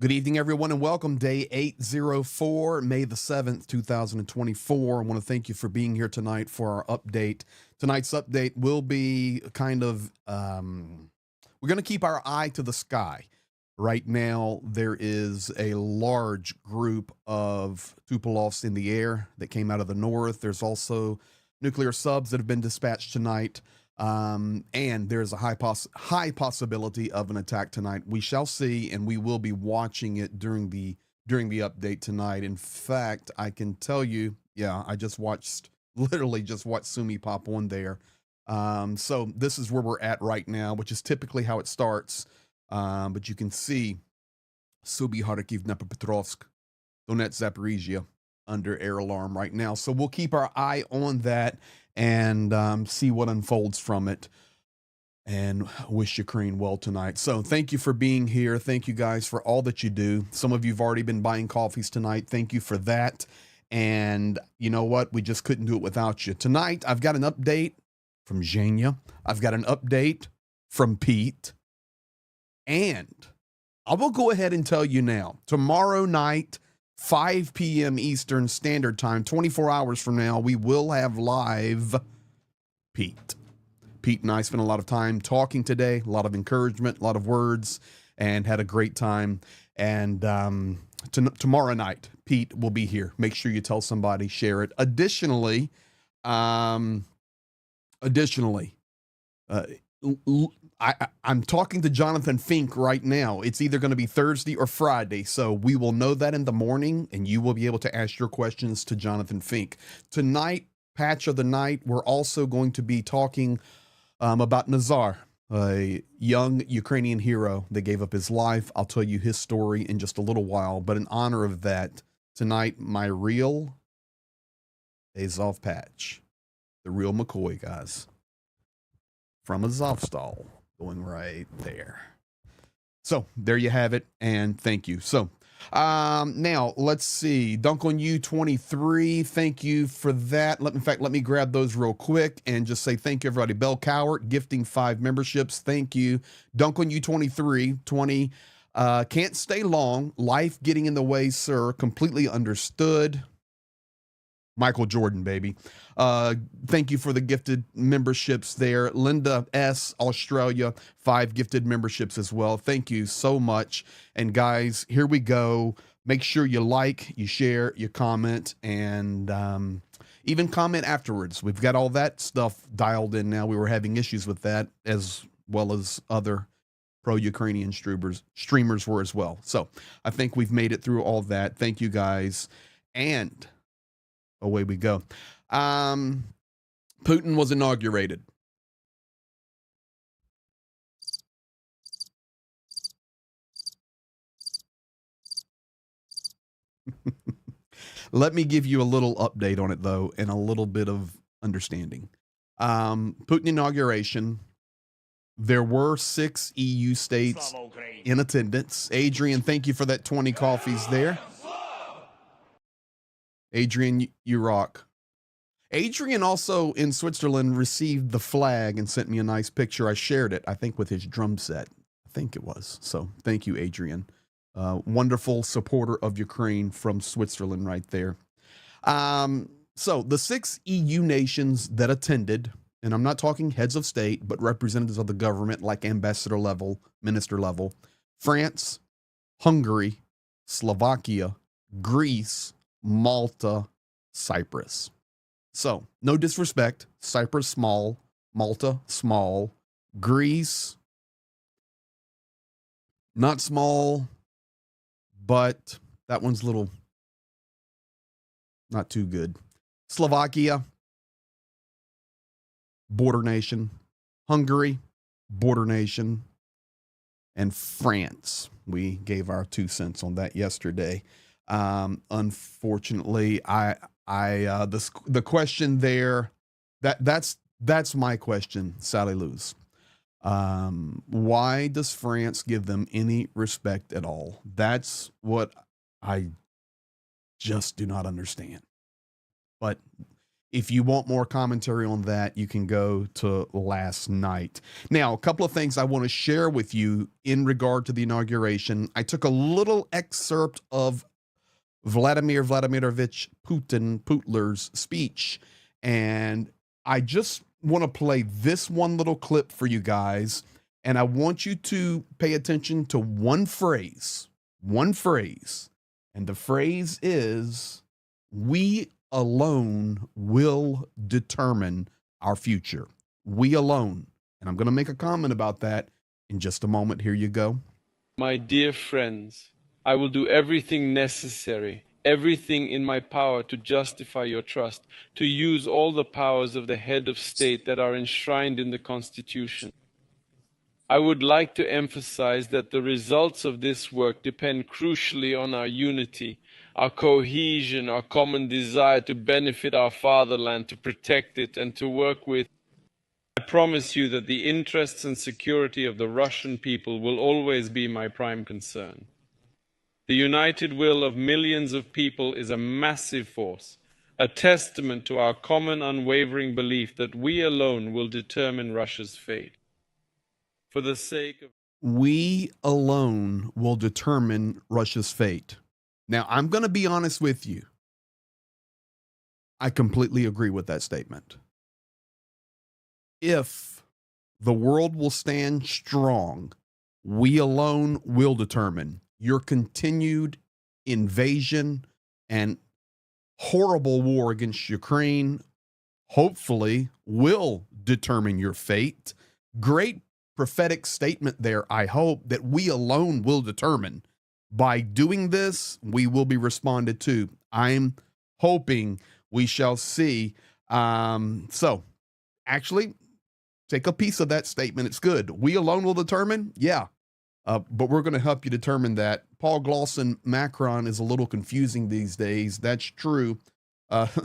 Good evening, everyone, and welcome. Day 804, May the 7th, 2024. I want to thank you for being here tonight for our update. Tonight's update will be kind of, we're going to keep our eye to the sky. Right now, there is a large group of Tupolovs in the air that came out of the north. There's also nuclear subs that have been dispatched tonight. And there's a high possibility of an attack tonight. We shall see, and we will be watching it during the update tonight. In fact, I can tell you, yeah, I literally just watched Sumi pop on there. So this is where we're at right now, which is typically how it starts. But you can see Subi, Kharkiv, Dnepropetrovsk, Donetsk, Zaporizhia under air alarm right now. So we'll keep our eye on that and see what unfolds from it, and wish Ukraine well tonight. So thank you for being here. Thank you guys for all that you do. Some of you have already been buying coffees tonight. Thank you for that. And you know what? We just couldn't do it without you. Tonight, I've got an update from Zhenya. I've got an update from Pete. And I will go ahead and tell you now, tomorrow night, 5 p.m. Eastern Standard Time, 24 hours from now, we will have live Pete. Pete and I spent a lot of time talking today, a lot of encouragement, a lot of words, and had a great time. And tomorrow night, Pete will be here. Make sure you tell somebody, share it. Additionally, I'm talking to Jonathan Fink right now. It's either going to be Thursday or Friday, so we will know that in the morning, and you will be able to ask your questions to Jonathan Fink. Tonight, Patch of the Night, we're also going to be talking about Nazar, a young Ukrainian hero that gave up his life. I'll tell you his story in just a little while, but in honor of that, tonight, my real Azov Patch, the real McCoy, guys, from Azovstal. Going right there. So there you have it, and thank you. So now let's see. Dunk on You 23. Thank you for that. In fact, let me grab those real quick and just say thank you, everybody. Bell Cowart gifting 5 memberships. Thank you. Dunk on You 23. 20. Can't stay long. Life getting in the way, sir. Completely understood. Michael Jordan, baby. Thank you for the gifted memberships there. Linda S., Australia, 5 gifted memberships as well. Thank you so much. And guys, here we go. Make sure you like, you share, you comment, and even comment afterwards. We've got all that stuff dialed in now. We were having issues with that, as well as other pro-Ukrainian streamers were as well. So I think we've made it through all that. Thank you, guys. And away we go. Putin was inaugurated. Let me give you a little update on it, though, and a little bit of understanding. Putin inauguration, there were 6 EU states in attendance. Adrian, thank you for that 20 coffees there. Adrian, you rock. Adrian also in Switzerland received the flag and sent me a nice picture. I shared it, I think, with his drum set. I think it was. So thank you, Adrian. Wonderful supporter of Ukraine from Switzerland right there. So the 6 EU nations that attended, and I'm not talking heads of state, but representatives of the government like ambassador level, minister level, France, Hungary, Slovakia, Greece, Malta, Cyprus. So, no disrespect. Cyprus, small. Malta, small. Greece, not small, but that one's little, not too good. Slovakia, border nation. Hungary, border nation. And France. We gave our 2 cents on that yesterday. Unfortunately, the question there, that's my question, Sally Luz. Why does France give them any respect at all? That's what I just do not understand. But If you want more commentary on that, you can go to last night. Now, a couple of things I want to share with you in regard to the inauguration. I took a little excerpt of Vladimir Vladimirovich Putler's speech, and I just want to play this one little clip for you guys, and I want you to pay attention to one phrase, and the phrase is, "We alone will determine our future." We alone. And I'm going to make a comment about that in just a moment. Here you go. My dear friends, I will do everything necessary, everything in my power to justify your trust, to use all the powers of the head of state that are enshrined in the Constitution. I would like to emphasize that the results of this work depend crucially on our unity, our cohesion, our common desire to benefit our fatherland, to protect it, and to work with. I promise you that the interests and security of the Russian people will always be my prime concern. The united will of millions of people is a massive force, a testament to our common unwavering belief that we alone will determine Russia's fate. For the sake of we alone will determine Russia's fate. Now, I'm going to be honest with you. I completely agree with that statement. If the world will stand strong, we alone will determine. Your continued invasion and horrible war against Ukraine hopefully will determine your fate. Great prophetic statement there. I hope that we alone will determine. By doing this, we will be responded to. I'm hoping we shall see. So actually, take a piece of that statement. It's good. We alone will determine. Yeah. But we're going to help you determine that. Paul Glosson, Macron is a little confusing these days. That's true.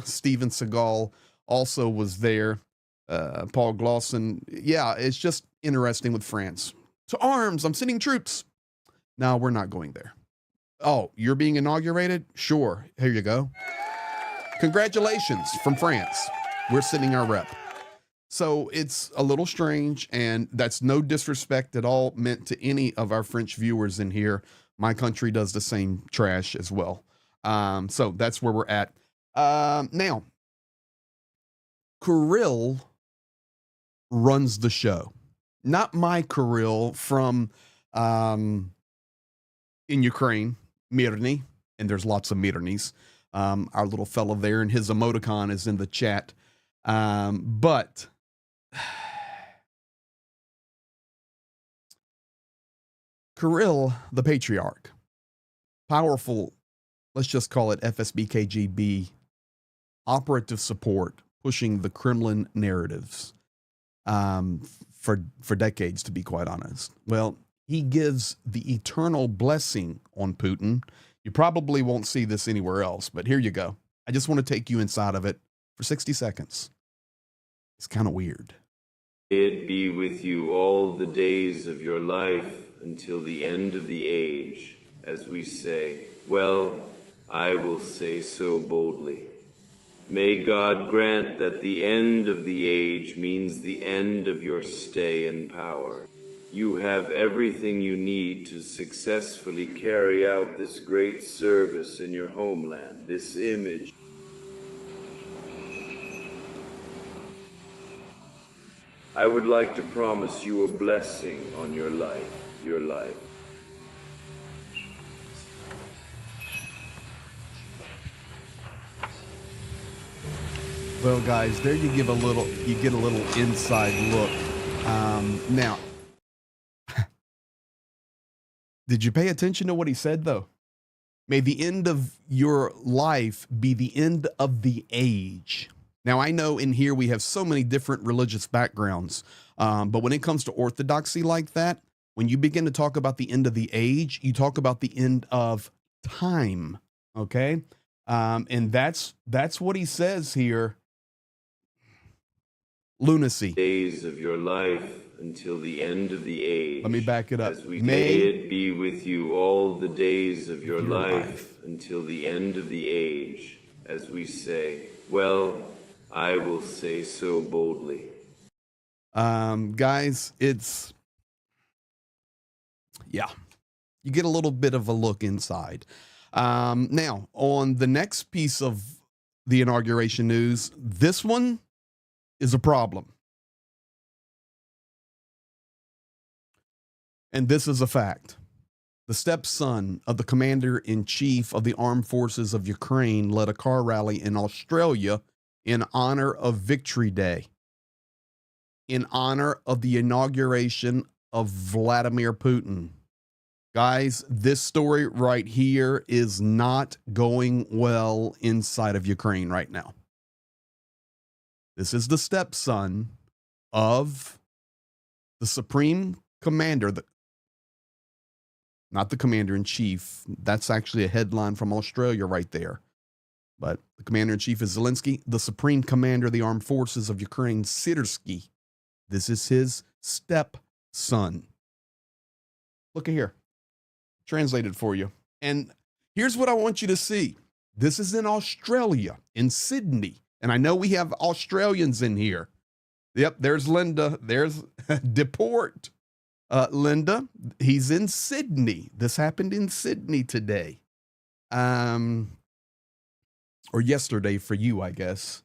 Steven Seagal also was there. Paul Glosson. Yeah, it's just interesting with France. To arms, I'm sending troops. No, we're not going there. Oh, you're being inaugurated? Sure. Here you go. Congratulations from France. We're sending our rep. So it's a little strange, and that's no disrespect at all meant to any of our French viewers in here. My country does the same trash as well. So that's where we're at. Now, Kirill runs the show. Not my Kirill from in Ukraine, Mirny, and there's lots of Mirnys. Our little fellow there, and his emoticon is in the chat. But Kirill, the patriarch, powerful, let's just call it FSB KGB, operative support, pushing the Kremlin narratives for decades, to be quite honest. Well, he gives the eternal blessing on Putin. You probably won't see this anywhere else, but here you go. I just want to take you inside of it for 60 seconds. It's kind of weird. May it be with you all the days of your life until the end of the age, as we say. Well, I will say so boldly. May God grant that the end of the age means the end of your stay in power. You have everything you need to successfully carry out this great service in your homeland, this image. I would like to promise you a blessing on your life, Well, guys, there you get a little inside look. Now, did you pay attention to what he said, though? May the end of your life be the end of the age. Now, I know in here we have so many different religious backgrounds, but when it comes to orthodoxy like that, when you begin to talk about the end of the age, you talk about the end of time, okay? And that's what he says here. Lunacy. Days of your life until the end of the age. Let me back it up. May it be with you all the days of your life until the end of the age, as we say. Well, I will say so boldly. Guys, yeah, you get a little bit of a look inside. Now, on the next piece of the inauguration news, this one is a problem. And this is a fact. The stepson of the commander-in-chief of the armed forces of Ukraine led a car rally in Australia in honor of Victory Day, in honor of the inauguration of Vladimir Putin. Guys, this story right here is not going well inside of Ukraine right now. This is the stepson of the supreme commander, not the commander-in-chief. That's actually a headline from Australia right there. But the commander-in-chief is Zelensky, the supreme commander of the armed forces of Ukraine, Sirsky. This is his stepson. Look at here. Translated for you. And here's what I want you to see. This is in Australia, in Sydney. And I know we have Australians in here. Yep, there's Linda. There's Deport. Linda, he's in Sydney. This happened in Sydney today. Or yesterday for you, I guess.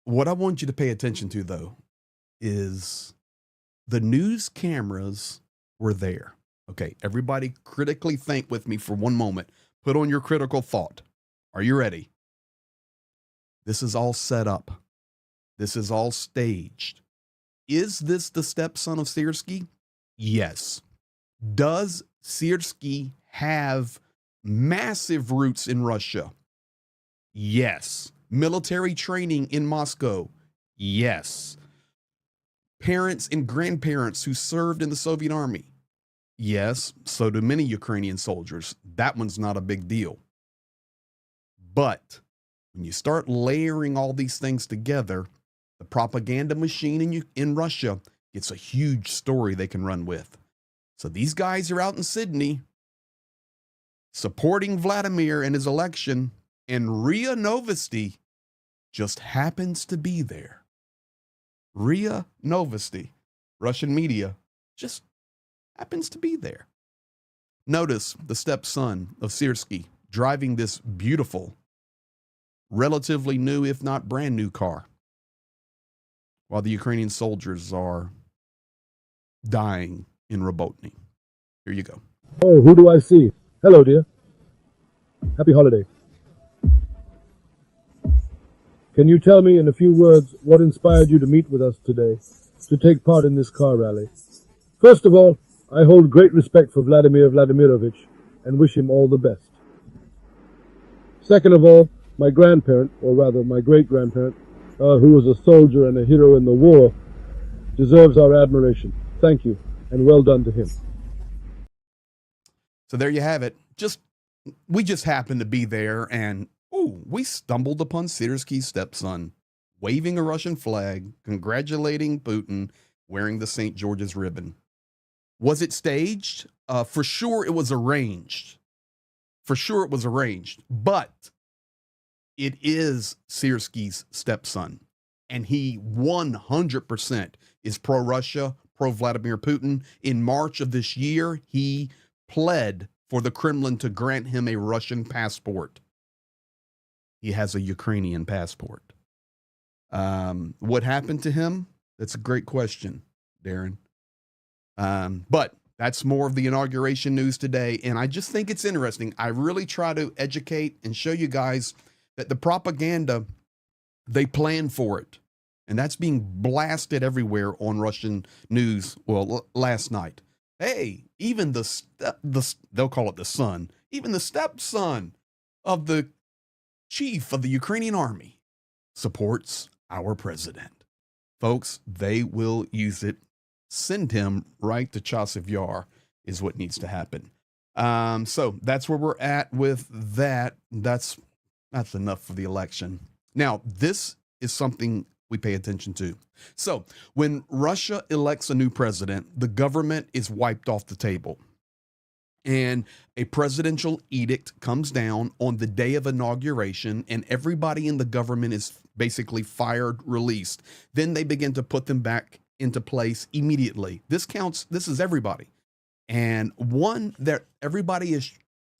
What I want you to pay attention to, though, is the news cameras were there. Okay, everybody critically think with me for one moment. Put on your critical thought. Are you ready? This is all set up. This is all staged. Is this the stepson of Sirsky? Yes. Does Sirsky have massive roots in Russia? Yes. Military training in Moscow? Yes. Parents and grandparents who served in the Soviet army? Yes. So do many Ukrainian soldiers. That one's not a big deal. But when you start layering all these things together, the propaganda machine in Russia gets a huge story they can run with. So these guys are out in Sydney supporting Vladimir and his election, and RIA Novosti just happens to be there. RIA Novosti, Russian media, just happens to be there. Notice the stepson of Sirsky driving this beautiful, relatively new, if not brand new car, while the Ukrainian soldiers are dying in Robotny. Here you go. Oh, who do I see? Hello, dear. Happy holiday. Can you tell me in a few words what inspired you to meet with us today, to take part in this car rally? First of all, I hold great respect for Vladimir Vladimirovich and wish him all the best. Second of all, my grandparent, or rather my great-grandparent, who was a soldier and a hero in the war, deserves our admiration. Thank you, and well done to him. So there you have it. We just happened to be there, and we stumbled upon Sirsky's stepson waving a Russian flag, congratulating Putin, wearing the St. George's ribbon. Was it staged? For sure it was arranged. But it is Sirsky's stepson, and he 100% is pro-Russia, pro-Vladimir Putin. In March of this year, he pled for the Kremlin to grant him a Russian passport. He has a Ukrainian passport. What happened to him? That's a great question, Darren. But that's more of the inauguration news today, and I just think it's interesting. I really try to educate and show you guys that the propaganda, they plan for it. And that's being blasted everywhere on Russian news. Well, last night. Hey, even they'll call it the son, even the stepson of the chief of the Ukrainian army supports our president. Folks, they will use it. Send him right to Chasiv Yar is what needs to happen. So that's where we're at with that. That's enough for the election. Now, this is something we pay attention to. So when Russia elects a new president, the government is wiped off the table. and a presidential edict comes down on the day of inauguration, and everybody in the government is basically fired, released. Then they begin to put them back into place immediately. This is everybody. And one that everybody is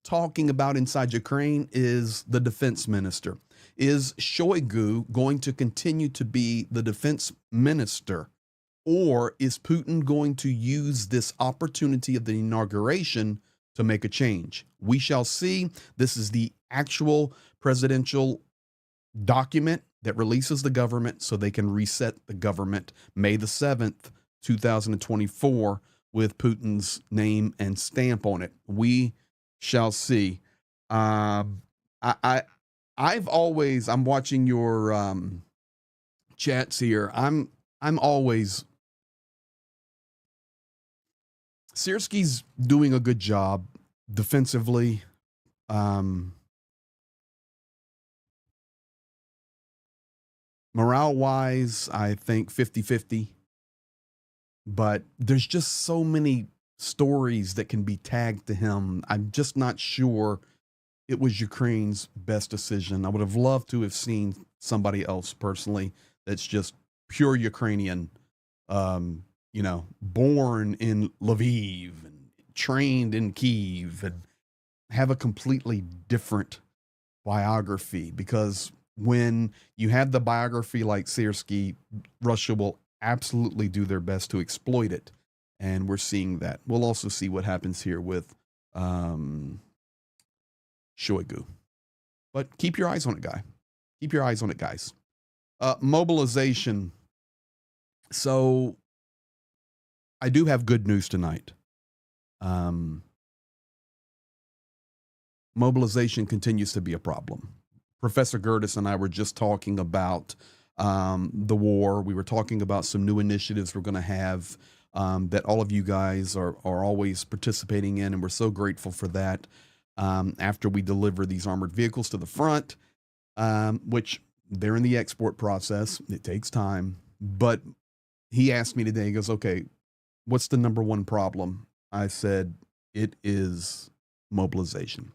talking about inside Ukraine is the defense minister. Is Shoigu going to continue to be the defense minister? Or is Putin going to use this opportunity of the inauguration to make a change? We shall see. This is the actual presidential document that releases the government so they can reset the government May the 7th, 2024, with Putin's name and stamp on it. We shall see. I'm watching your chats here. I'm always, Siersky's doing a good job defensively. Morale-wise, I think 50-50. But there's just so many stories that can be tagged to him. I'm just not sure it was Ukraine's best decision. I would have loved to have seen somebody else personally that's just pure Ukrainian, born in Lviv and trained in Kyiv, and have a completely different biography. Because when you have the biography like Siersky, Russia will absolutely do their best to exploit it. And we're seeing that. We'll also see what happens here with Shoigu. But keep your eyes on it, guy. Keep your eyes on it, guys. Mobilization. So I do have good news tonight. Mobilization continues to be a problem. Professor Gertis and I were just talking about the war. We were talking about some new initiatives we're going to have that all of you guys are always participating in, and we're so grateful for that. After we deliver these armored vehicles to the front, which they're in the export process. It takes time. But he asked me today, he goes, okay, what's the number one problem? I said, it is mobilization.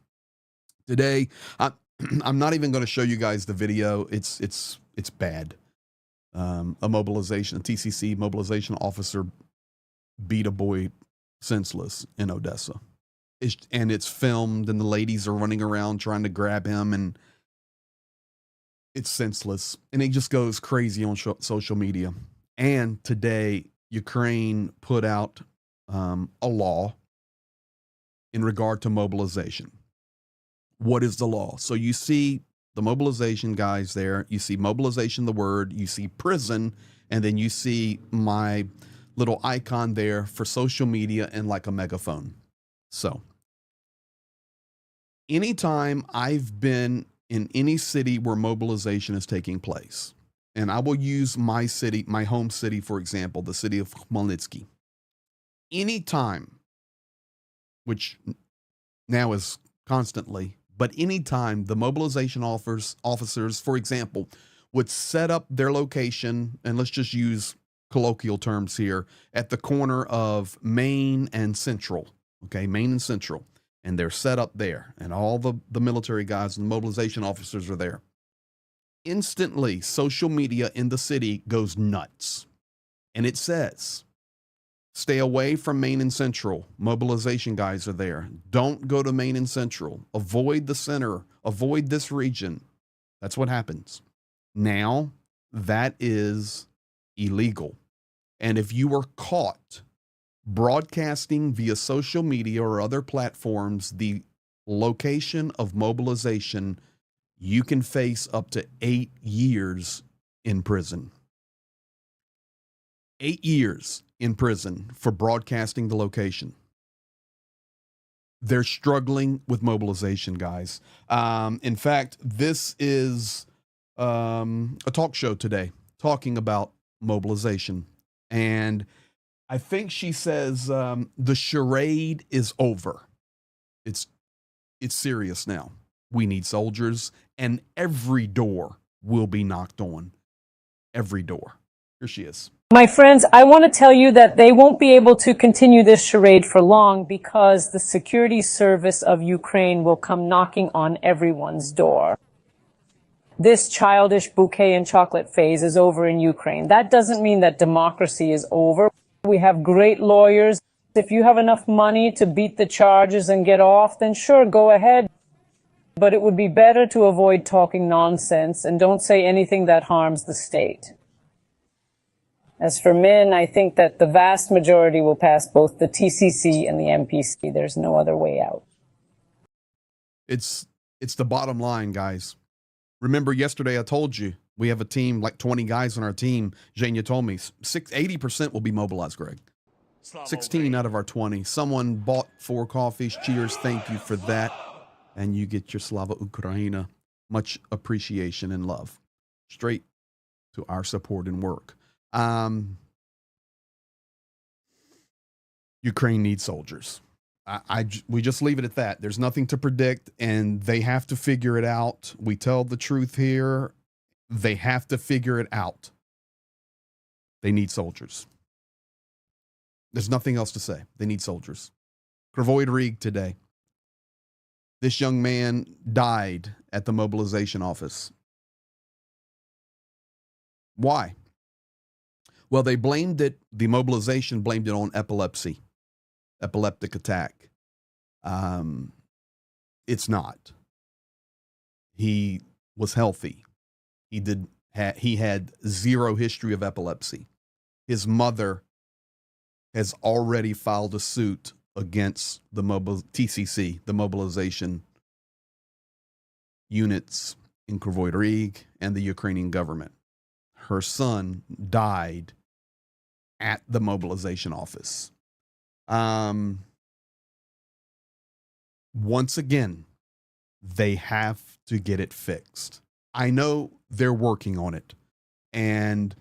Today, I'm not even going to show you guys the video. It's bad. A TCC mobilization officer beat a boy senseless in Odessa. It's filmed, and the ladies are running around trying to grab him, and it's senseless. And he just goes crazy on social media. And today, Ukraine put out a law in regard to mobilization. What is the law? So you see the mobilization guys there. You see mobilization, the word. You see prison. And then you see my little icon there for social media and like a megaphone. So anytime I've been in any city where mobilization is taking place, and I will use my city, my home city, for example, the city of Khmelnytsky. Anytime, which now is constantly, but anytime the mobilization officers, for example, would set up their location, and let's just use colloquial terms here, at the corner of Main and Central, okay, Main and Central, and they're set up there, and all the military guys and the mobilization officers are there. Instantly, social media in the city goes nuts, and it says, stay away from Main and Central. Mobilization guys are there. Don't go to Main and Central. Avoid the center. Avoid this region. That's what happens. Now, that is illegal. And if you are caught broadcasting via social media or other platforms the location of mobilization, you can face up to 8 years in prison. 8 years in prison for broadcasting the location. They're struggling with mobilization, guys. In fact, this is a talk show today talking about mobilization. And I think she says the charade is over. It's serious now. We need soldiers, and every door will be knocked on. Every door. Here she is. My friends, I want to tell you that they won't be able to continue this charade for long because the security service of Ukraine will come knocking on everyone's door. This childish bouquet and chocolate phase is over in Ukraine. That doesn't mean that democracy is over. We have great lawyers. If you have enough money to beat the charges and get off, then sure, go ahead. But it would be better to avoid talking nonsense and don't say anything that harms the state. As for men, I think that the vast majority will pass both the TCC and the MPC. There's no other way out. It's the bottom line, guys. Remember yesterday I told you we have a team, like 20 guys on our team. Zhenya told me 80% will be mobilized, Greg. 16 out of our 20. Someone bought 4 coffees. Cheers. Thank you for that. And you get your Slava Ukraina. Much appreciation and love. Straight to our support and work. Ukraine needs soldiers. We just leave it at that. There's nothing to predict, and they have to figure it out. We tell the truth here. They have to figure it out. They need soldiers. There's nothing else to say. They need soldiers. Krvoy Rig today. This young man died at the mobilization office. Why? Well, they blamed it, the mobilization blamed it on epilepsy, epileptic attack. It's not. He was healthy. He had zero history of epilepsy. His mother has already filed a suit against the TCC, the mobilization units in Krvoy Rig and the Ukrainian government. Her son died at the mobilization office. Once again, they have to get it fixed. I know they're working on it, and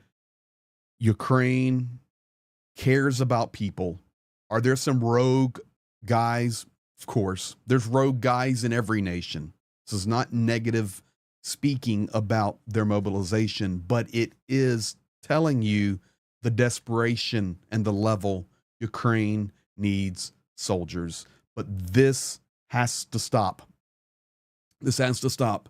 Ukraine cares about people. Are there some rogue guys? Of course. There's rogue guys in every nation. This is not negative speaking about their mobilization, but it is telling you the desperation and the level Ukraine needs soldiers. But this has to stop. This has to stop.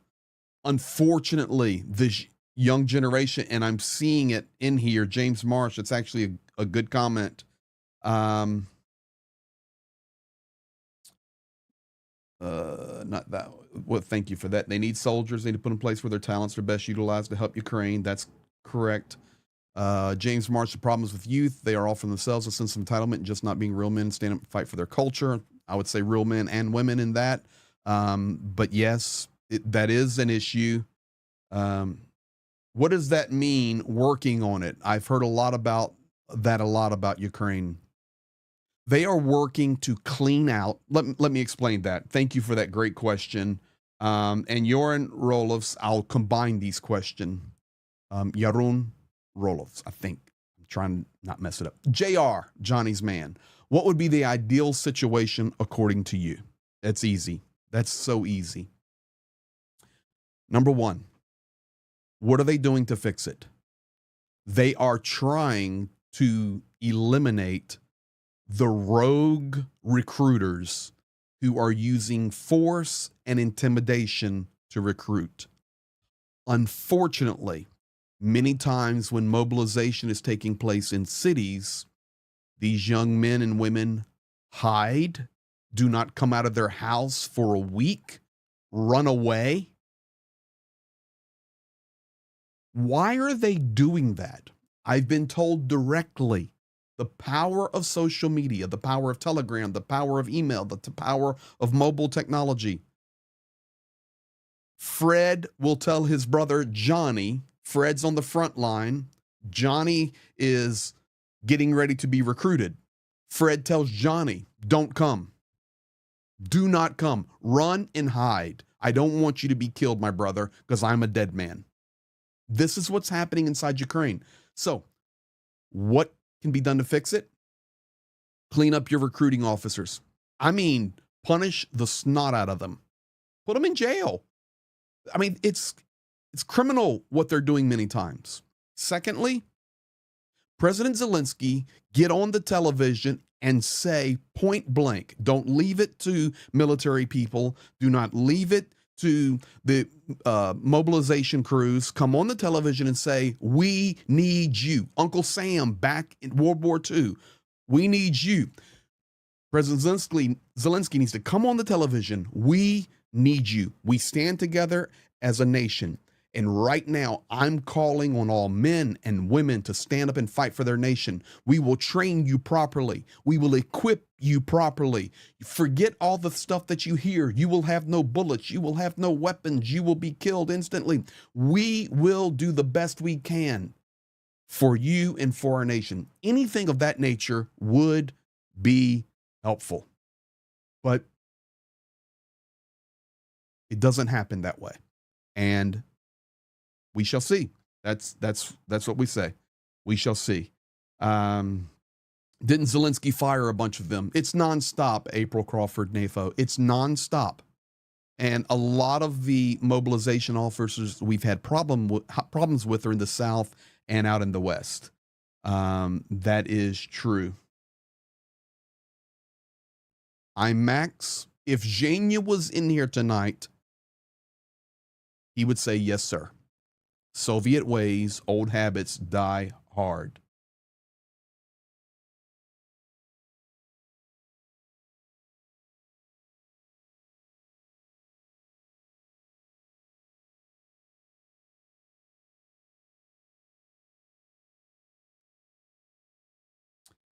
Unfortunately, this young generation, and I'm seeing it in here, James Marsh, it's actually a good comment. Not that. Well, thank you for that. They need soldiers. They need to put in place where their talents are best utilized to help Ukraine. That's correct. James Marsh, the problems with youth, they are all from themselves, a sense of entitlement and just not being real men, stand up and fight for their culture. I would say real men and women in that. But yes, that is an issue. What does that mean, working on it? I've heard a lot about Ukraine. They are working to clean out. Let me explain that. Thank you for that great question. And Yoran Rolovs, I'll combine these questions. Yarun Rolovs, I think. I'm trying to not mess it up. JR, Johnny's man. What would be the ideal situation according to you? That's easy. That's so easy. Number one, what are they doing to fix it? They are trying to eliminate the rogue recruiters who are using force and intimidation to recruit. Unfortunately, many times when mobilization is taking place in cities, these young men and women hide, do not come out of their house for a week, run away. Why are they doing that? I've been told directly. The power of social media, the power of Telegram, the power of email, the power of mobile technology. Fred will tell his brother Johnny, Fred's on the front line, Johnny is getting ready to be recruited. Fred tells Johnny, don't come. Do not come. Run and hide. I don't want you to be killed, my brother, because I'm a dead man. This is what's happening inside Ukraine. So, what can be done to fix it? Clean up your recruiting officers. I mean, punish the snot out of them. Put them in jail. I mean, it's criminal what they're doing many times. Secondly, President Zelensky get on the television and say point blank, don't leave it to military people. Do not leave it to the mobilization crews. Come on the television and say, we need you. Uncle Sam back in World War II. We need you. President Zelensky needs to come on the television. We need you. We stand together as a nation. And right now, I'm calling on all men and women to stand up and fight for their nation. We will train you properly. We will equip you properly. Forget all the stuff that you hear. You will have no bullets. You will have no weapons. You will be killed instantly. We will do the best we can for you and for our nation. Anything of that nature would be helpful. But it doesn't happen that way. And we shall see. That's what we say. We shall see. Didn't Zelensky fire a bunch of them? It's nonstop, April Crawford NAFO. It's nonstop. And a lot of the mobilization officers we've had problems with are in the South and out in the West. That is true. I'm Max. If Zhenya was in here tonight, he would say, yes, sir. Soviet ways, old habits die hard.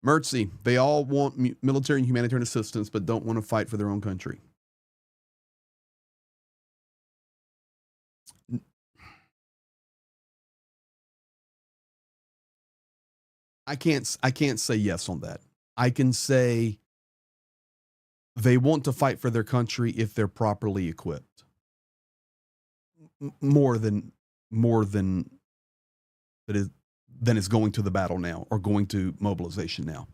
Mertzy, they all want military and humanitarian assistance, but don't want to fight for their own country. I can't say yes on that. I can say they want to fight for their country if they're properly equipped. More than is going to the battle now or going to mobilization now.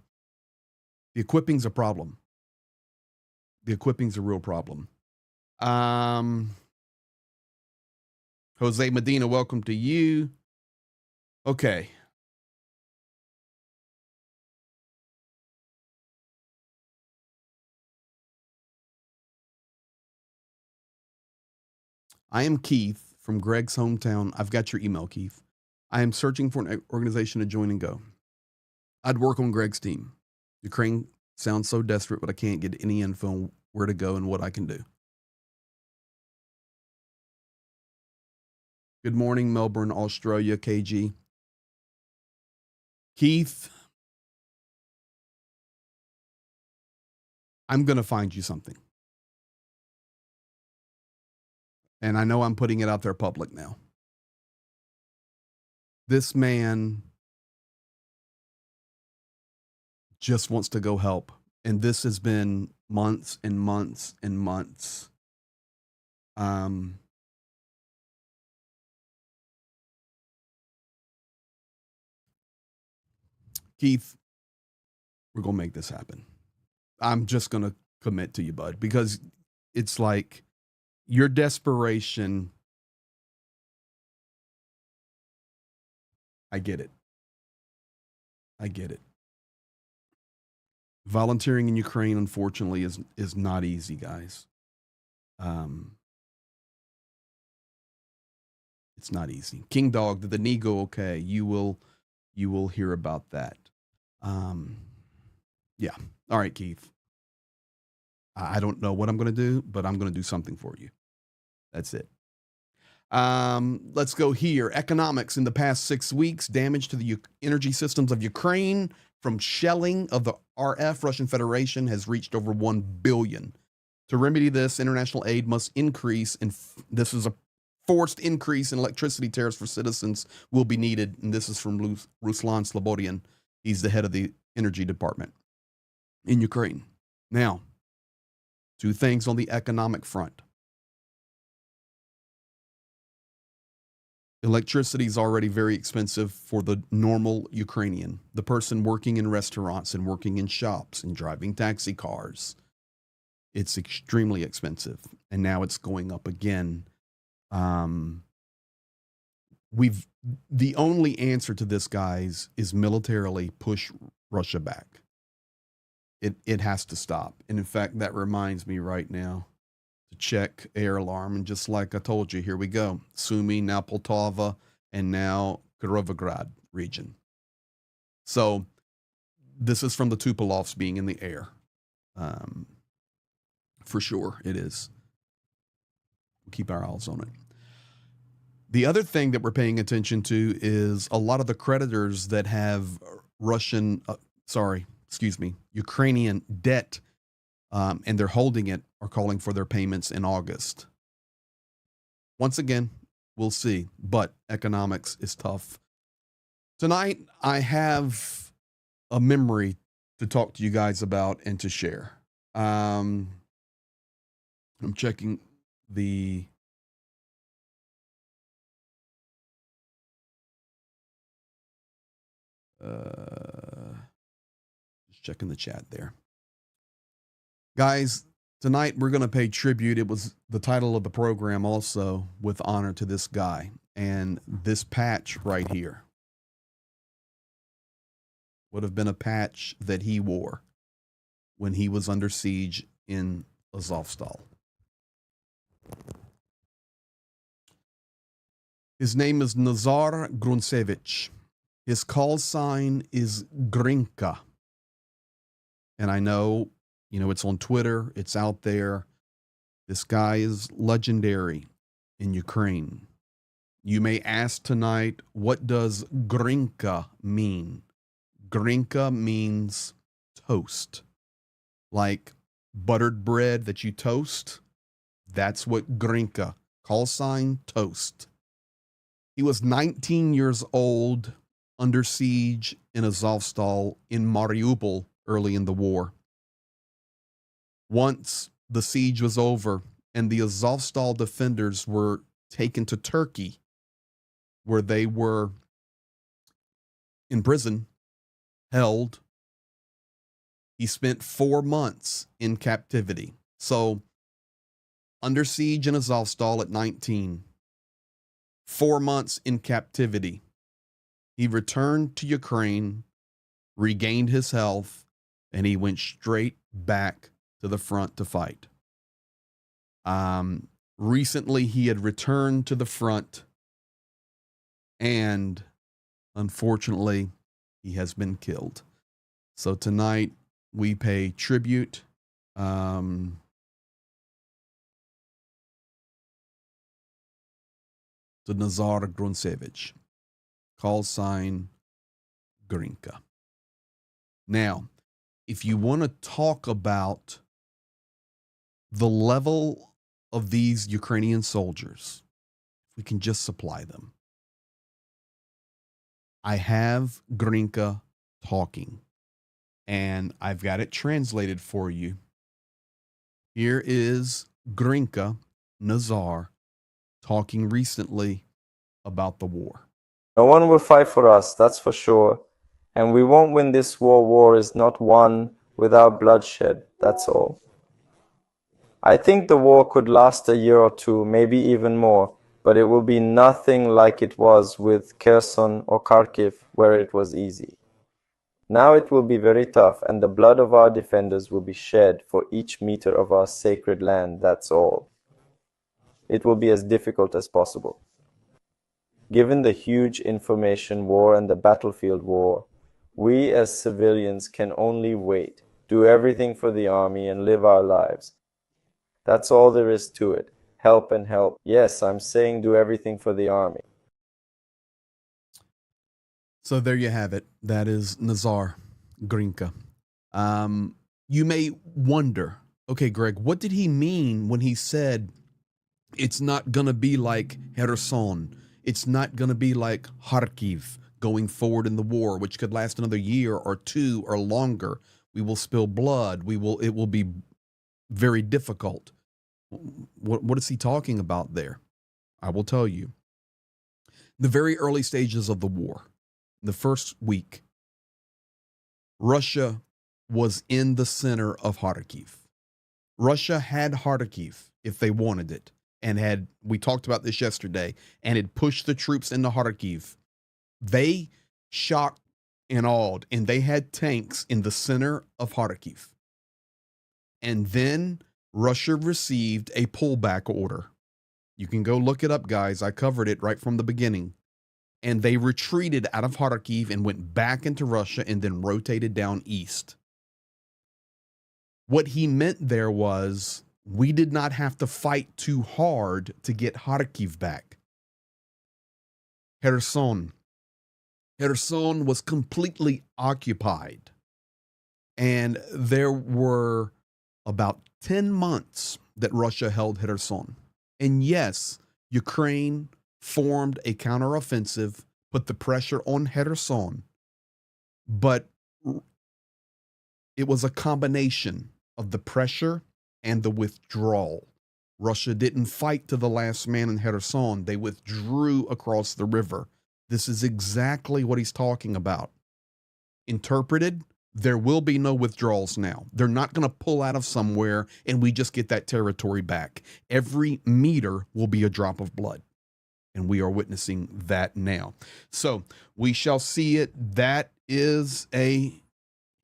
The equipping's a problem. The equipping's a real problem. Jose Medina, welcome to you. Okay. I am Keith from Greg's hometown. I've got your email, Keith. I am searching for an organization to join and go. I'd work on Greg's team. Ukraine sounds so desperate, but I can't get any info on where to go and what I can do. Good morning, Melbourne, Australia, KG. Keith, I'm going to find you something. And I know I'm putting it out there public now. This man just wants to go help. And this has been months and months and months. Keith, we're going to make this happen. I'm just going to commit to you, bud, because it's like your desperation. I get it. I get it. Volunteering in Ukraine, unfortunately, is not easy, guys. It's not easy. King Dog, did the knee go okay? You will hear about that. Yeah. All right, Keith. I don't know what I'm going to do, but I'm going to do something for you. That's it. Let's go here. Economics in the past 6 weeks, damage to the energy systems of Ukraine from shelling of the RF, Russian Federation, has reached over $1 billion. To remedy this, international aid must increase, and this is a forced increase in electricity tariffs for citizens will be needed. And this is from Ruslan Slobodian. He's the head of the energy department in Ukraine. Now, two things on the economic front. Electricity is already very expensive for the normal Ukrainian, the person working in restaurants and working in shops and driving taxi cars. It's extremely expensive. And now it's going up again. the only answer to this, guys, is militarily push Russia back. It has to stop. And in fact, that reminds me right now to check air alarm. And just like I told you, here we go. Sumy, now Poltava, and now Kirovograd region. So this is from the Tupolovs being in the air. For sure, it is. We'll keep our eyes on it. The other thing that we're paying attention to is a lot of the creditors that have Ukrainian debt, and they're holding it, are calling for their payments in August. Once again, we'll see, but economics is tough. Tonight, I have a memory to talk to you guys about and to share. I'm checking the just checking the chat there. Guys, tonight we're going to pay tribute. It was the title of the program also, with honor to this guy. And this patch right here would have been a patch that he wore when he was under siege in Azovstal. His name is Nazar Grunsevich. His call sign is Grinka. And I know, it's on Twitter. It's out there. This guy is legendary in Ukraine. You may ask tonight, what does Grinka mean? Grinka means toast. Like buttered bread that you toast. That's what Grinka. Call sign, toast. He was 19 years old, under siege in Azovstal in Mariupol early in the war. Once the siege was over and the Azovstal defenders were taken to Turkey, where they were in prison, held, he spent 4 months in captivity. So, under siege in Azovstal at 19, 4 months in captivity. He returned to Ukraine, regained his health, and he went straight back to the front to fight. Recently, he had returned to the front, and unfortunately, he has been killed. So tonight, we pay tribute. To Nazar Grunsevich. Call sign Grinka. Now, if you want to talk about the level of these Ukrainian soldiers, we can just supply them. I have Grinka talking, and I've got it translated for you. Here is Grinka Nazar talking recently about the war. No one will fight for us, that's for sure. And we won't win this war. War is not won without bloodshed, that's all. I think the war could last a year or two, maybe even more, but it will be nothing like it was with Kherson or Kharkiv, where it was easy. Now it will be very tough, and the blood of our defenders will be shed for each meter of our sacred land, that's all. It will be as difficult as possible. Given the huge information war and the battlefield war, we as civilians can only wait, do everything for the army and live our lives. That's all there is to it. Help and help. Yes, I'm saying do everything for the army. So there you have it. That is Nazar Grinka. You may wonder, okay, Greg, what did he mean when he said it's not going to be like Kherson? It's not going to be like Kharkiv going forward in the war, which could last another year or two or longer. We will spill blood. It will be very difficult. What is he talking about there? I will tell you. The very early stages of the war, the first week, Russia was in the center of Kharkiv. Russia had Kharkiv if they wanted it, and we talked about this yesterday, and had pushed the troops into Kharkiv. They shocked and awed, and they had tanks in the center of Kharkiv. And then Russia received a pullback order. You can go look it up, guys. I covered it right from the beginning. And they retreated out of Kharkiv and went back into Russia and then rotated down east. What he meant there was we did not have to fight too hard to get Kharkiv back. Kherson was completely occupied. And there were about 10 months that Russia held Kherson. And yes, Ukraine formed a counteroffensive, put the pressure on Kherson, but it was a combination of the pressure and the withdrawal. Russia didn't fight to the last man in Kherson. They withdrew across the river. This is exactly what he's talking about. Interpreted, there will be no withdrawals now. They're not going to pull out of somewhere and we just get that territory back. Every meter will be a drop of blood. And we are witnessing that now. So we shall see it. That is a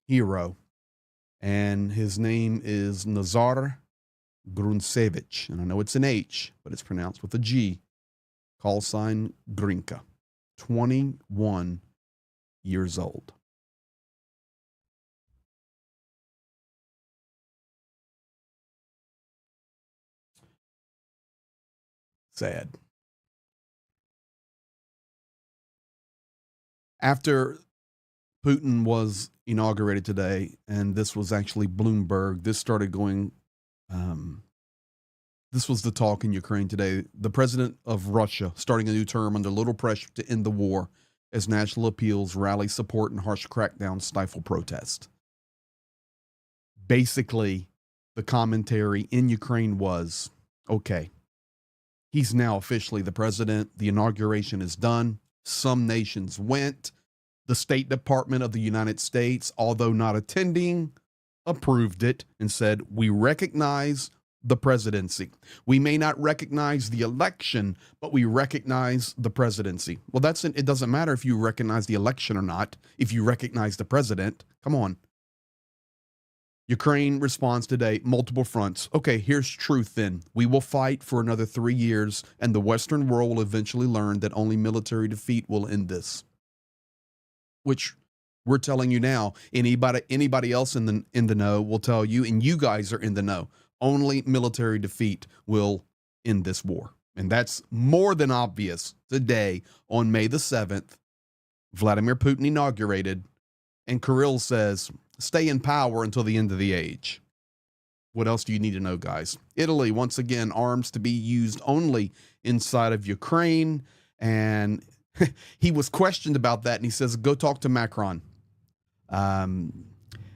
hero. And his name is Nazar Grunsevich. And I know it's an H, but it's pronounced with a G. Call sign Grinka. 21 years old. Sad. After Putin was inaugurated today, and this was actually Bloomberg, this started going, this was the talk in Ukraine today. The president of Russia starting a new term under little pressure to end the war as national appeals, rally support, and harsh crackdown stifle protest. Basically, the commentary in Ukraine was, okay, he's now officially the president. The inauguration is done. Some nations went. The State Department of the United States, although not attending, approved it and said, we recognize the presidency. We may not recognize the election, but we recognize the presidency. Well, it doesn't matter if you recognize the election or not, if you recognize the president. Come on. Ukraine responds today, multiple fronts. Okay, here's truth then. We will fight for another 3 years, and the Western world will eventually learn that only military defeat will end this. Which we're telling you now. Anybody else in the know will tell you, and you guys are in the know. Only military defeat will end this war. And that's more than obvious today on May the 7th. Vladimir Putin inaugurated, and Kirill says, stay in power until the end of the age. What else do you need to know, guys? Italy, once again, arms to be used only inside of Ukraine. And he was questioned about that, and he says, go talk to Macron.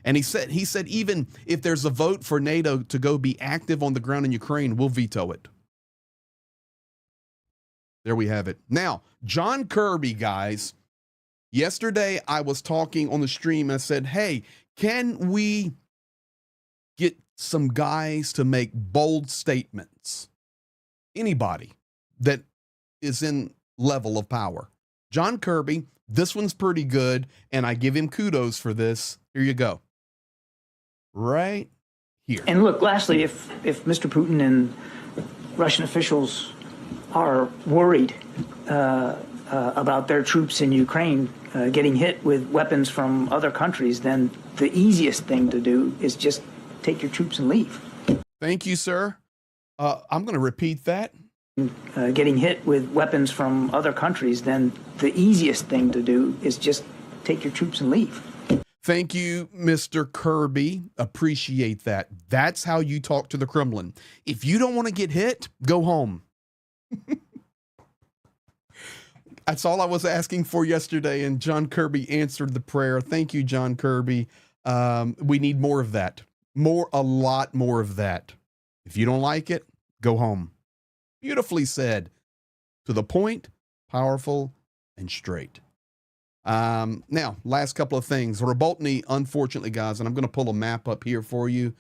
And he said, even if there's a vote for NATO to go be active on the ground in Ukraine, we'll veto it. There we have it. Now, John Kirby, guys, yesterday I was talking on the stream and I said, hey, can we get some guys to make bold statements? Anybody that is in level of power. John Kirby, this one's pretty good, and I give him kudos for this. Here you go. Right here. And look, lastly, if Mr. Putin and Russian officials are worried about their troops in Ukraine getting hit with weapons from other countries, then the easiest thing to do is just take your troops and leave. Thank you, sir. I'm going to repeat that. Getting hit with weapons from other countries, then the easiest thing to do is just take your troops and leave. Thank you, Mr. Kirby. Appreciate that. That's how you talk to the Kremlin. If you don't want to get hit, go home. That's all I was asking for yesterday, and John Kirby answered the prayer. Thank you, John Kirby. We need more of that. A lot more of that. If you don't like it, go home. Beautifully said. To the point, powerful, and straight. Now, last couple of things. Roboltny, unfortunately, guys, and I'm going to pull a map up here for you.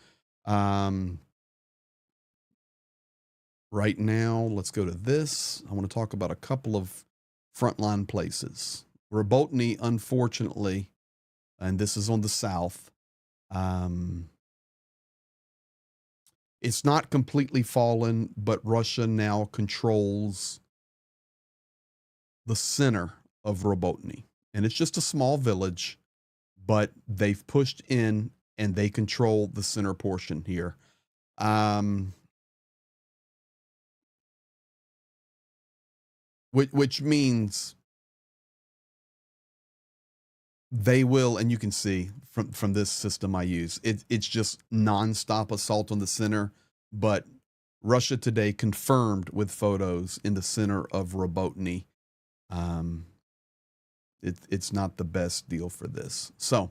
Right now, let's go to this. I want to talk about a couple of frontline places. Robotny, unfortunately, and this is on the south, it's not completely fallen, but Russia now controls the center of Robotny. And it's just a small village, but they've pushed in and they control the center portion here. Which means they will, and you can see from this system I use, it's just nonstop assault on the center. But Russia today confirmed with photos in the center of Robotny. It's not the best deal for this. So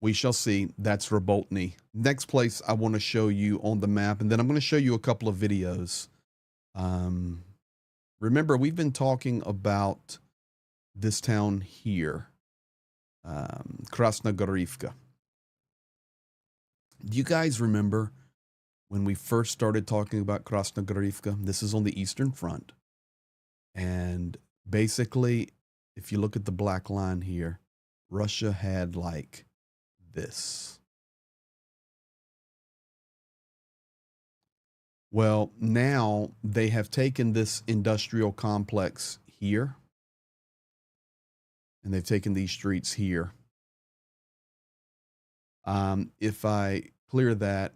we shall see. That's Robotny. Next place I want to show you on the map, and then I'm going to show you a couple of videos. Remember, we've been talking about this town here, Krasnogorivka. Do you guys remember when we first started talking about Krasnogorivka? This is on the Eastern Front. And basically, if you look at the black line here, Russia had like this. Well, now they have taken this industrial complex here, and they've taken these streets here. If I clear that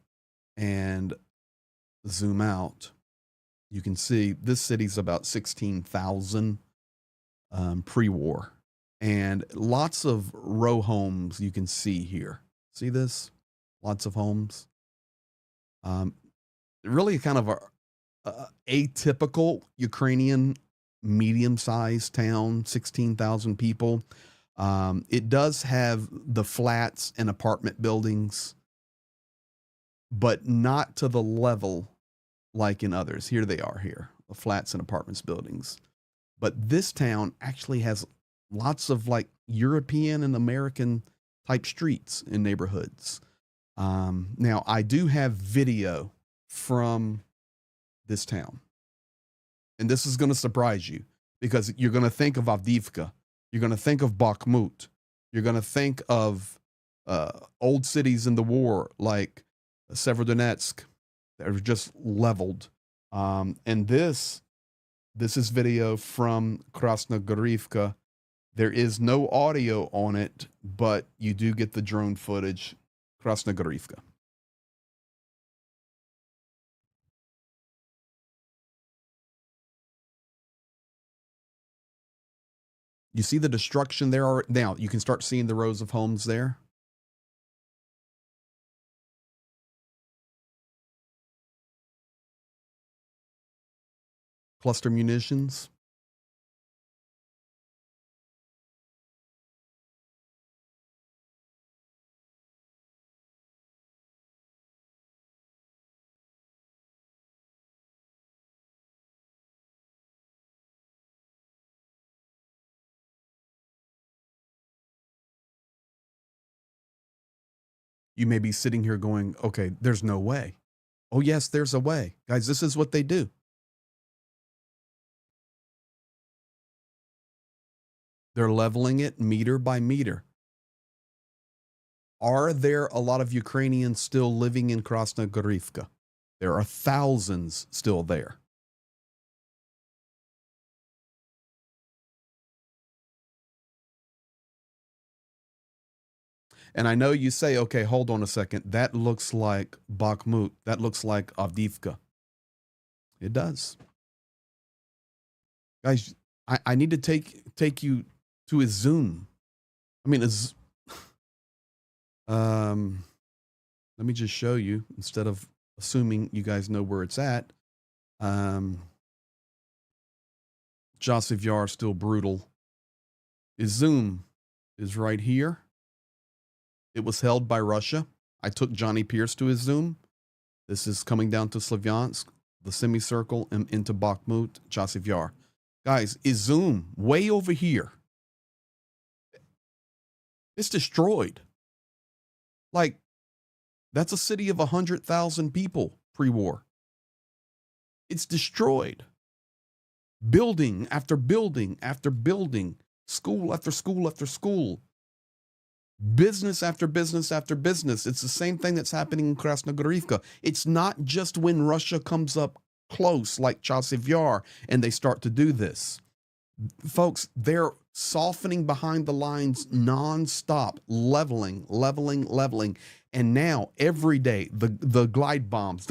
and zoom out, you can see this city's about 16,000 pre-war, and lots of row homes you can see here. See this? Lots of homes. Really kind of a atypical Ukrainian medium-sized town, 16,000 people. It does have the flats and apartment buildings, but not to the level like in others. Here they are here, the flats and apartments buildings. But this town actually has lots of like European and American type streets and neighborhoods. Now, I do have video from this town. And this is going to surprise you because you're going to think of Avdiivka. You're going to think of Bakhmut. You're going to think of old cities in the war like Severodonetsk that are just leveled. And this is video from Krasnogorivka. There is no audio on it, but you do get the drone footage. Krasnogorivka. You see the destruction there? Now you can start seeing the rows of homes there. Cluster munitions. You may be sitting here going, okay, there's no way. Oh, yes, there's a way. Guys, this is what they do. They're leveling it meter by meter. Are there a lot of Ukrainians still living in Krasnogorivka? There are thousands still there. And I know you say, okay, hold on a second. That looks like Bakhmut. That looks like Avdiivka. It does. Guys, I need to take you to a zoom. I mean, let me just show you instead of assuming you guys know where it's at. Joseph Yar still brutal. Izum is right here. It was held by Russia. I took Johnny Pierce to Izum. This is coming down to Slavyansk, the semicircle, and into Bakhmut, Joseph Yar. Guys, Izum, way over here. It's destroyed. Like, that's a city of 100,000 people pre-war. It's destroyed. Building after building after building, school after school after school, business after business after business. It's the same thing that's happening in Krasnogorivka. It's not just when Russia comes up close like Chasiv Yar and they start to do this. Folks, they're softening behind the lines nonstop, leveling. And now every day, the glide bombs.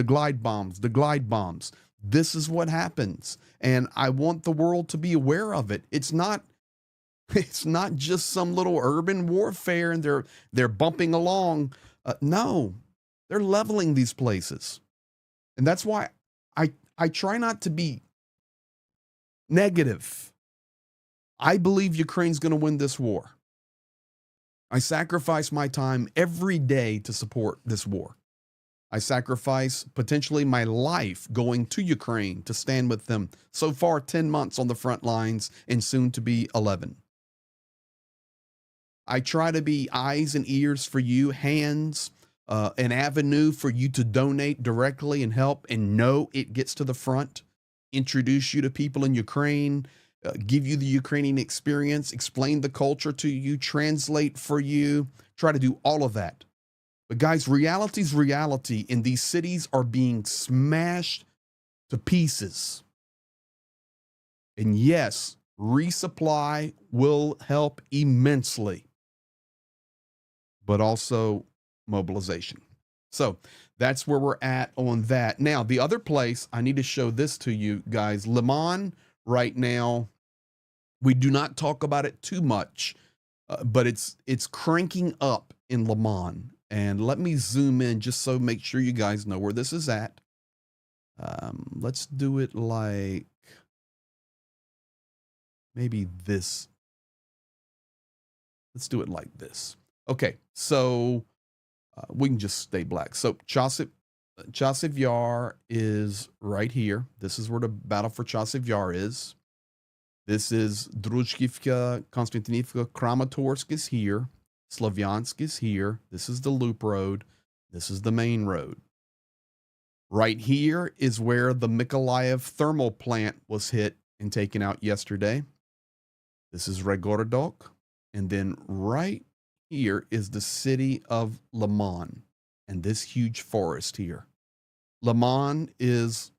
This is what happens. And I want the world to be aware of it. It's not just some little urban warfare and they're bumping along. No, they're leveling these places. And that's why I try not to be negative. I believe Ukraine's going to win this war. I sacrifice my time every day to support this war. I sacrifice potentially my life going to Ukraine to stand with them. So far, 10 months on the front lines and soon to be 11. I try to be eyes and ears for you, hands, an avenue for you to donate directly and help and know it gets to the front, introduce you to people in Ukraine, give you the Ukrainian experience, explain the culture to you, translate for you, try to do all of that. But guys, reality's reality, and these cities are being smashed to pieces. And yes, resupply will help immensely, but also mobilization. So that's where we're at on that. Now, the other place, I need to show this to you guys. Liman right now, we do not talk about it too much, but it's cranking up in Liman. And let me zoom in just so make sure you guys know where this is at. Let's do it like maybe this. Let's do it like this. Okay, so we can just stay black. So Chasiv Yar is right here. This is where the battle for Chasiv Yar is. This is Druzhkivka, Konstantinivka, Kramatorsk is here. Slavyansk is here. This is the loop road. This is the main road. Right here is where the Mykolaiv thermal plant was hit and taken out yesterday. This is Regorodok. And then right here is the city of Liman and this huge forest here. Liman is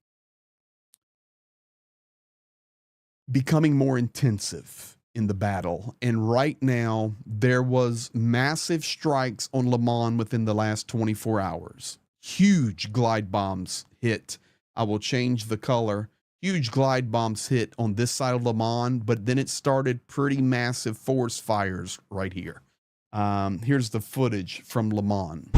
becoming more intensive in the battle. And right now, there was massive strikes on Liman within the last 24 hours. Huge glide bombs hit. I will change the color. Huge glide bombs hit on this side of Liman, but then it started pretty massive forest fires right here. Here's the footage from Liman.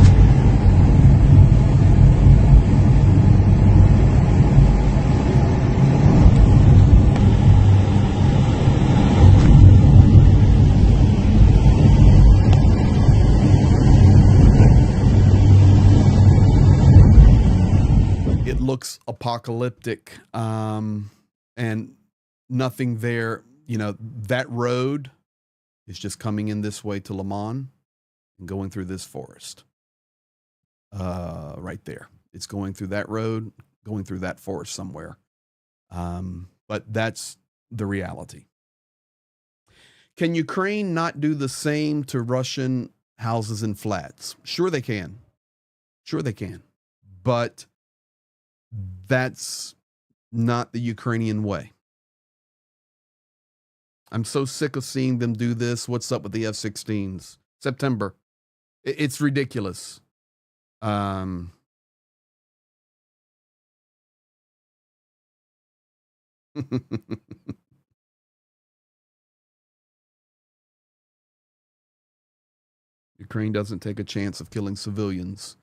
Looks apocalyptic, and nothing there. You know, that road is just coming in this way to Liman and going through this forest. Right there. It's going through that road, going through that forest somewhere. But that's the reality. Can Ukraine not do the same to Russian houses and flats? Sure they can. Sure they can. But that's not the Ukrainian way. I'm so sick of seeing them do this. What's up with the F-16s? September. It's ridiculous. Ukraine doesn't take a chance of killing civilians.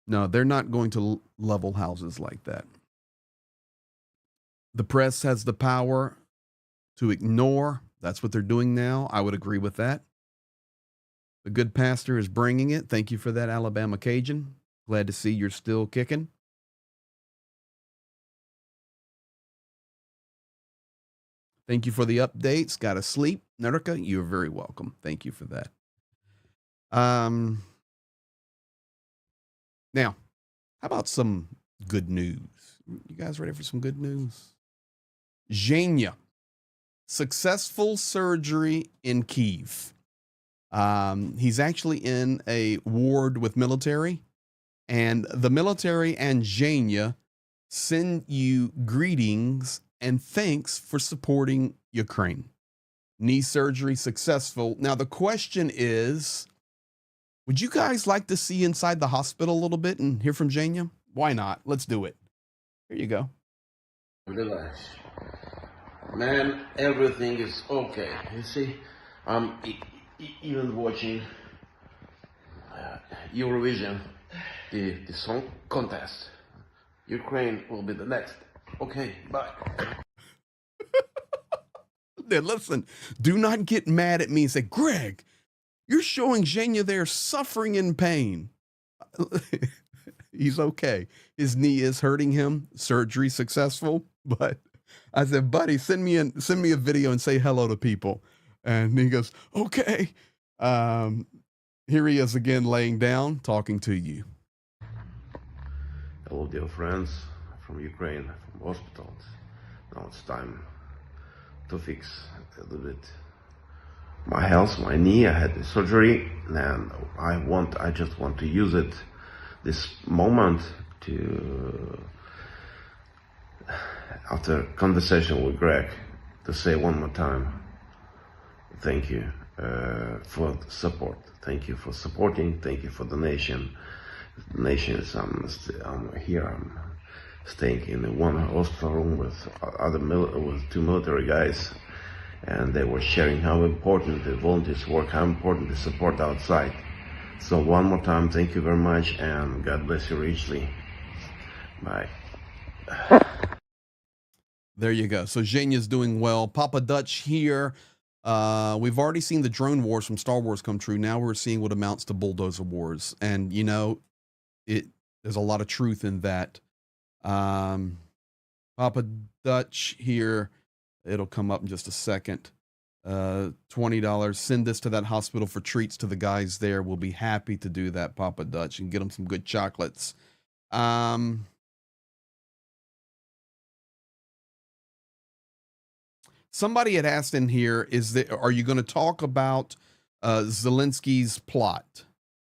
No, they're not going to level houses like that. The press has the power to ignore. That's what they're doing now. I would agree with that. The good pastor is bringing it. Thank you for that, Alabama Cajun. Glad to see you're still kicking. Thank you for the updates. Got to sleep. Nerika, you're very welcome. Thank you for that. Now, how about some good news. You guys ready for some good news? Zhenya, successful surgery in Kyiv. He's actually in a ward with military, and the military and Zhenya send you greetings and thanks for supporting Ukraine. Knee surgery successful. Now, the question is, would you guys like to see inside the hospital a little bit and hear from Zhenya? Why not? Let's do it. Here you go. Relax. Man, everything is okay. You see, I'm even watching Eurovision, the song contest. Ukraine will be the next. Okay, bye. Then listen, do not get mad at me and say, Greg, you're showing Zhenya there suffering in pain. He's okay. His knee is hurting him. Surgery successful. But I said, buddy, send me a video and say hello to people. And he goes, okay. Here he is again, laying down, talking to you. Hello, dear friends from Ukraine, from hospitals. Now it's time to fix a little bit my health, my knee. I had the surgery, and I just want to use it, this moment, to, after conversation with Greg, to say one more time, thank you for the support. Thank you for supporting. Thank you for the nation. The nation is, I'm here. I'm staying in one hospital room with with two military guys, and they were sharing how important the volunteers work, how important the support outside. So one more time, thank you very much, and God bless you richly. Bye. There you go. So Zhenya's doing well. Papa Dutch here. We've already seen the drone wars from Star Wars come true. Now we're seeing what amounts to bulldozer wars. And, you know, there's a lot of truth in that. Papa Dutch here. It'll come up in just a second. $20. Send this to that hospital for treats to the guys there. We'll be happy to do that, Papa Dutch, and get them some good chocolates. Somebody had asked in here, are you going to talk about Zelensky's plot?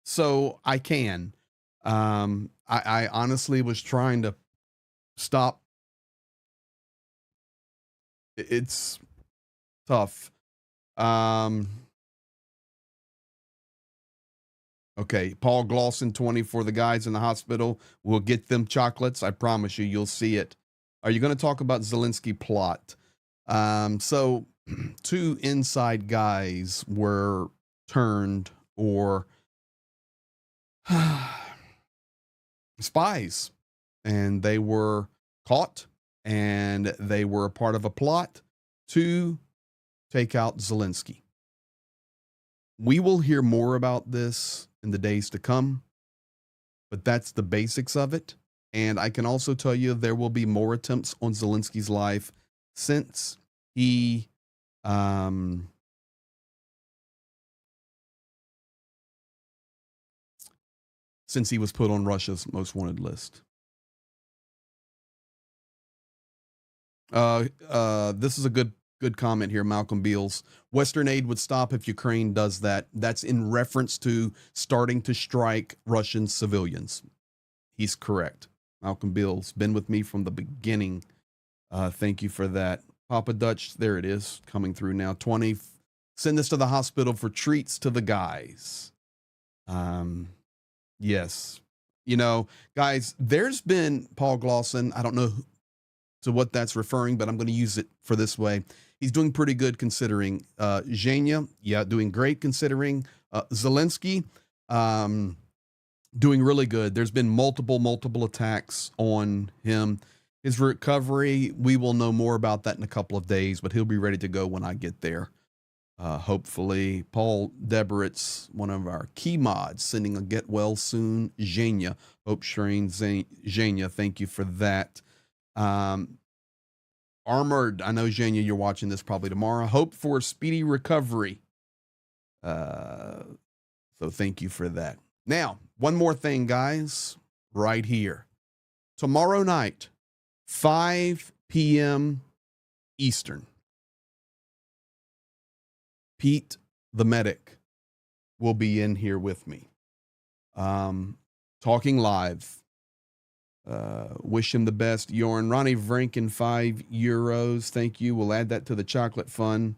So I can. I honestly was trying to stop. It's tough. Okay, Paul Glosson 20 for the guys in the hospital. We'll get them chocolates. I promise you, you'll see it. Are you going to talk about Zelensky plot? So two inside guys were turned, or spies, and they were caught, and they were a part of a plot to take out Zelensky. We will hear more about this in the days to come, but that's the basics of it. And I can also tell you there will be more attempts on Zelensky's life since he was put on Russia's most wanted list. This is a good comment here, Malcolm Beals. Western aid would stop if Ukraine does that. That's in reference to starting to strike Russian civilians. He's correct. Malcolm Beals, been with me from the beginning. Thank you for that. Papa Dutch, there it is, coming through now. 20. Send this to the hospital for treats to the guys. Yes. You know, guys, there's been Paul Glosson. I don't know to what that's referring, but I'm going to use it for this way. He's doing pretty good considering. Zhenya, yeah, doing great considering. Zelensky, doing really good. There's been multiple attacks on him. His recovery, we will know more about that in a couple of days, but he'll be ready to go when I get there. Hopefully. Paul Deberitz, one of our key mods, sending a get well soon. Zhenya, Hope Shrine Zhenya, thank you for that. Armored, I know Zhenya, you're watching this probably tomorrow. Hope for speedy recovery. So thank you for that. Now, one more thing, guys, right here. tomorrow night, 5 p.m. Eastern, Pete the medic will be in here with me, talking live. Wish him the best. Jorn, Ronnie Vrinken, €5. Thank you. We'll add that to the chocolate fund.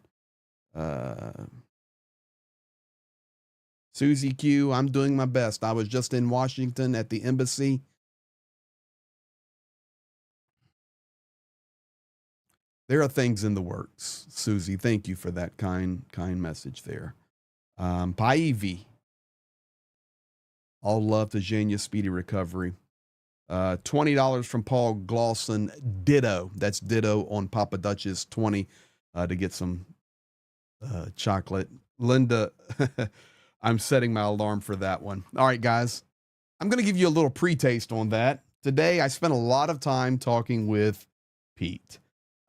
Susie Q, I'm doing my best. I was just in Washington at the embassy. There are things in the works. Susie, thank you for that kind message there. Paivi, all love to Jania, speedy recovery. $20 from Paul Glosson, ditto. That's ditto on Papa Dutch's 20 to get some chocolate. Linda, I'm setting my alarm for that one. All right, guys, I'm going to give you a little pre-taste on that. Today, I spent a lot of time talking with Pete.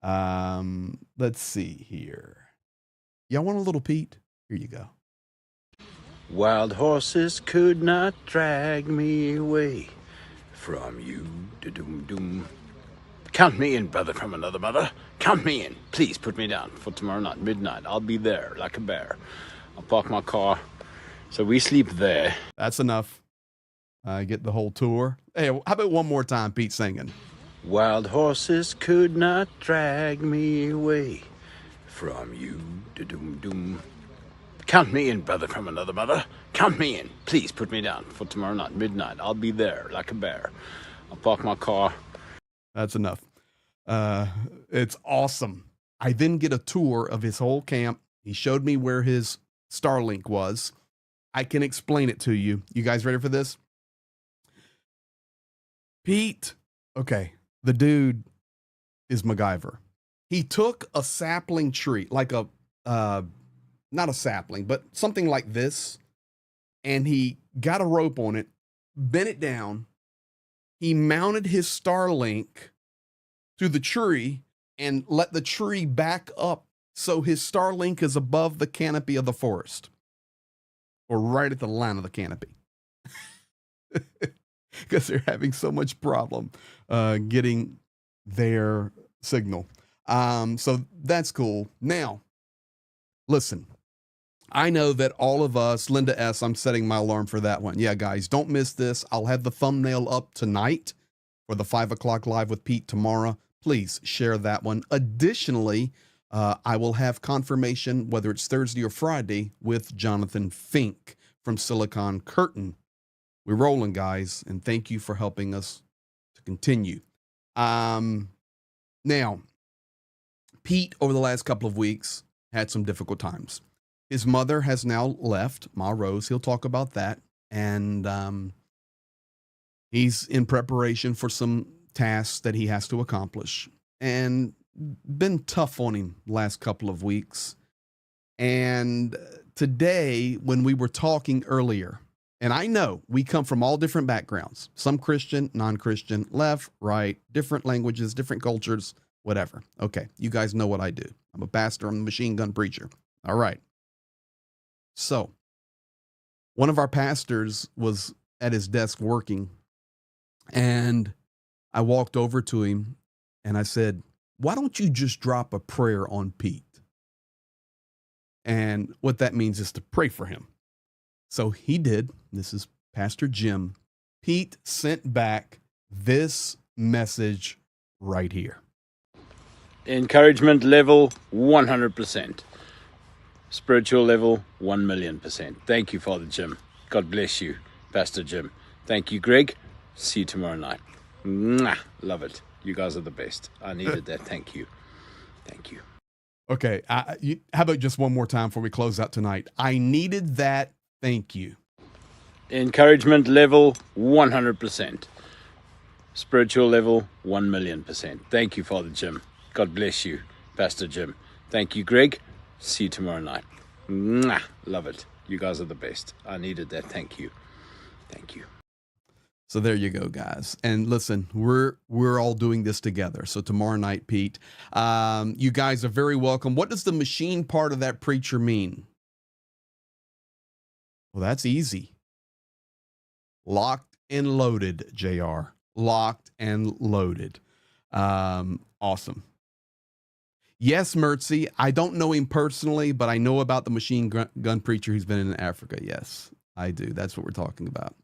Let's see here. Y'all want a little Pete? Here you go. Wild horses could not drag me away from you. Da-doom-doom. Count me in, brother from another mother. Count me in. Please put me down for tomorrow night, midnight. I'll be there like a bear. I'll park my car. So we sleep there. That's enough. Get the whole tour. Hey, how about one more time, Pete singing? Wild horses could not drag me away from you. Da-doom-doom. Count me in, brother from another mother. Count me in. Please put me down for tomorrow night, midnight. I'll be there like a bear. I'll park my car. That's enough. It's awesome. I then get a tour of his whole camp. He showed me where his Starlink was. I can explain it to you. You guys ready for this? Pete, okay, the dude is MacGyver. He took a sapling tree, like a, not a sapling, but something like this, and he got a rope on it, bent it down. He mounted his Starlink to the tree and let the tree back up so his Starlink is above the canopy of the forest, or right at the line of the canopy, because they're having so much problem getting their signal. So that's cool. Now, listen, I know that all of us, Linda S., I'm setting my alarm for that one. Yeah, guys, don't miss this. I'll have the thumbnail up tonight for the 5 o'clock live with Pete tomorrow. Please share that one. Additionally, I will have confirmation, whether it's Thursday or Friday, with Jonathan Fink from Silicon Curtain. We're rolling, guys, and thank you for helping us to continue. Now, Pete, over the last couple of weeks, had some difficult times. His mother has now left, Ma Rose. He'll talk about that. And he's in preparation for some tasks that he has to accomplish. And been tough on him last couple of weeks. And today, when we were talking earlier, and I know we come from all different backgrounds, some Christian, non-Christian, left, right, different languages, different cultures, whatever. Okay, you guys know what I do. I'm a pastor, I'm a machine gun preacher. All right. So, one of our pastors was at his desk working, and I walked over to him and I said, why don't you just drop a prayer on Pete? And what that means is to pray for him. So he did. This is Pastor Jim. Pete sent back this message right here. Encouragement level, 100%. Spiritual level, 1,000,000%. Thank you, Father Jim. God bless you, Pastor Jim. Thank you, Greg. See you tomorrow night. Mwah. Love it. You guys are the best. I needed that. Thank you. Thank you. Okay. How about just one more time before we close out tonight? I needed that. Thank you. Encouragement level, 100%. Spiritual level, 1,000,000%. Thank you, Father Jim. God bless you, Pastor Jim. Thank you, Greg. See you tomorrow night. Mwah. Love it. You guys are the best. I needed that. Thank you. Thank you. So there you go, guys. And listen, we're all doing this together. So tomorrow night, Pete, you guys are very welcome. What does the machine part of that preacher mean? Well, that's easy. Locked and loaded, JR. locked, and loaded. Awesome. Yes, Mertzy. I don't know him personally, but I know about the machine gun preacher who's been in Africa. Yes, I do. That's what we're talking about.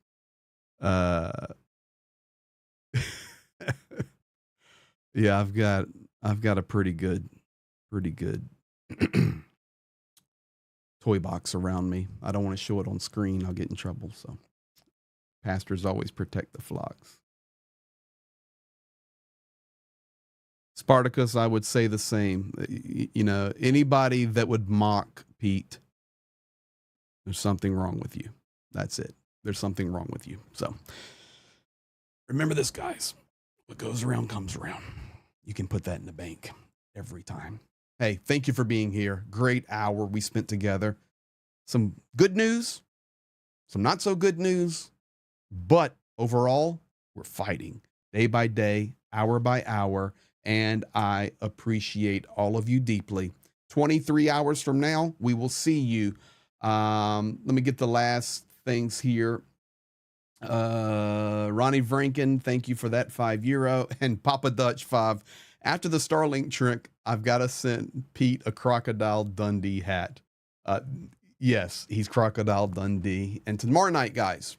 Yeah, I've got a pretty good toy box around me. I don't want to show it on screen. I'll get in trouble. So pastors always protect the flocks. Spartacus, I would say the same. You know, anybody that would mock Pete, there's something wrong with you. That's it. There's something wrong with you. So remember this, guys. What goes around comes around. You can put that in the bank every time. Hey, thank you for being here. Great hour we spent together. Some good news, some not so good news, but overall, we're fighting day by day, hour by hour, and I appreciate all of you deeply. 23 hours from now, we will see you. Let me get the last things here. Ronnie Vranken, thank you for that €5. And Papa Dutch 5. After the Starlink trick, I've got to send Pete a Crocodile Dundee hat. Yes, he's Crocodile Dundee. And tomorrow night, guys,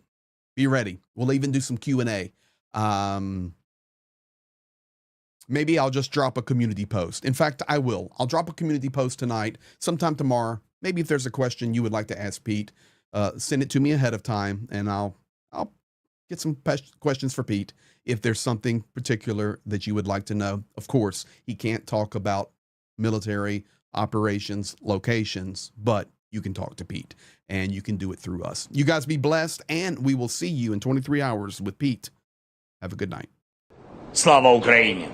be ready. We'll even do some Q&A. Maybe I'll just drop a community post. In fact, I will. I'll drop a community post tonight, sometime tomorrow. Maybe if there's a question you would like to ask Pete, send it to me ahead of time, and I'll get some questions for Pete if there's something particular that you would like to know. Of course, he can't talk about military operations, locations, but you can talk to Pete, and you can do it through us. You guys be blessed, and we will see you in 23 hours with Pete. Have a good night. Slava Ukraini!